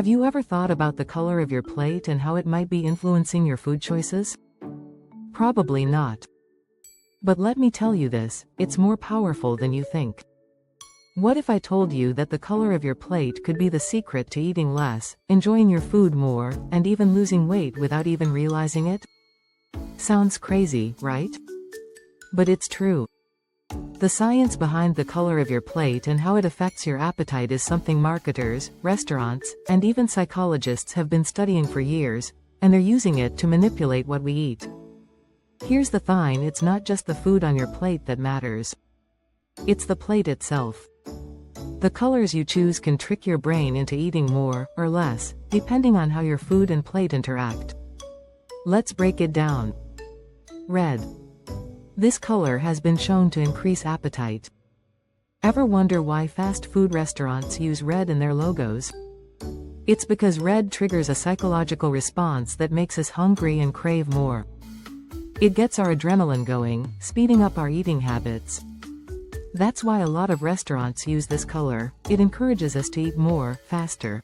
Have you ever thought about the color of your plate and how it might be influencing your food choices? Probably not. But let me tell you this, it's more powerful than you think. What if I told you that the color of your plate could be the secret to eating less, enjoying your food more, and even losing weight without even realizing it? Sounds crazy, right? But it's true. The science behind the color of your plate and how it affects your appetite is something marketers, restaurants, and even psychologists have been studying for years, and they're using it to manipulate what we eat. Here's the thing, it's not just the food on your plate that matters. It's the plate itself. The colors you choose can trick your brain into eating more or less, depending on how your food and plate interact. Let's break it down. Red. This color has been shown to increase appetite. Ever wonder why fast food restaurants use red in their logos? It's because red triggers a psychological response that makes us hungry and crave more. It gets our adrenaline going, speeding up our eating habits. That's why a lot of restaurants use this color. It encourages us to eat more, faster.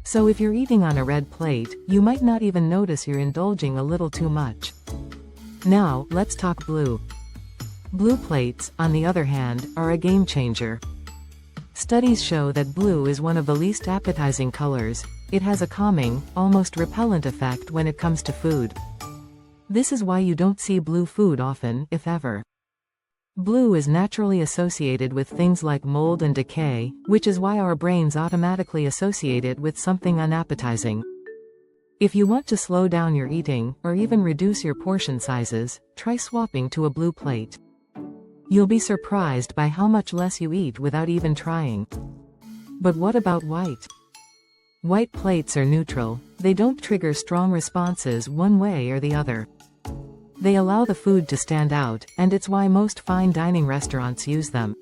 So if you're eating on a red plate, you might not even notice you're indulging a little too much. Now, let's talk blue. Blue plates, on the other hand, are a game changer. Studies show that blue is one of the least appetizing colors. It has a calming, almost repellent effect when it comes to food. This is why you don't see blue food often, if ever. Blue is naturally associated with things like mold and decay, which is why our brains automatically associate it with something unappetizing. If you want to slow down your eating, or even reduce your portion sizes, try swapping to a blue plate. You'll be surprised by how much less you eat without even trying. But what about white? White plates are neutral. They don't trigger strong responses one way or the other. They allow the food to stand out, and it's why most fine dining restaurants use them.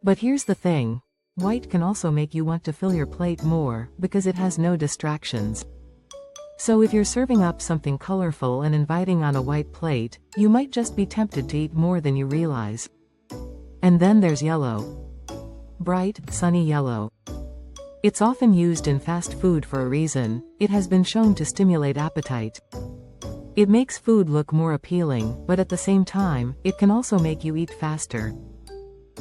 But here's the thing. White can also make you want to fill your plate more, because it has no distractions. So if you're serving up something colorful and inviting on a white plate, you might just be tempted to eat more than you realize. And then there's yellow. Bright, sunny yellow. It's often used in fast food for a reason. It has been shown to stimulate appetite. It makes food look more appealing, but at the same time, it can also make you eat faster.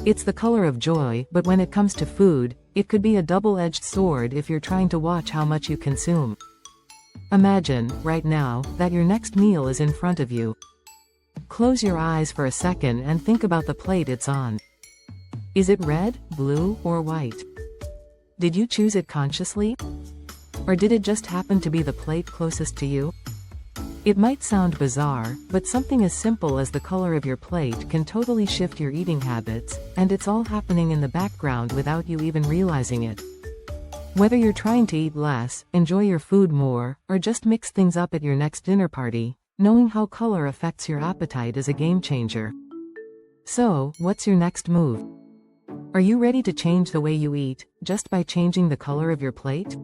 It's the color of joy, but when it comes to food, it could be a double-edged sword if you're trying to watch how much you consume. Imagine, right now, that your next meal is in front of you. Close your eyes for a second and think about the plate it's on. Is it red, blue, or white? Did you choose it consciously? Or did it just happen to be the plate closest to you? It might sound bizarre, but something as simple as the color of your plate can totally shift your eating habits, and it's all happening in the background without you even realizing it. Whether you're trying to eat less, enjoy your food more, or just mix things up at your next dinner party, knowing how color affects your appetite is a game changer. So, what's your next move? Are you ready to change the way you eat, just by changing the color of your plate?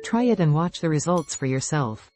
Try it and watch the results for yourself.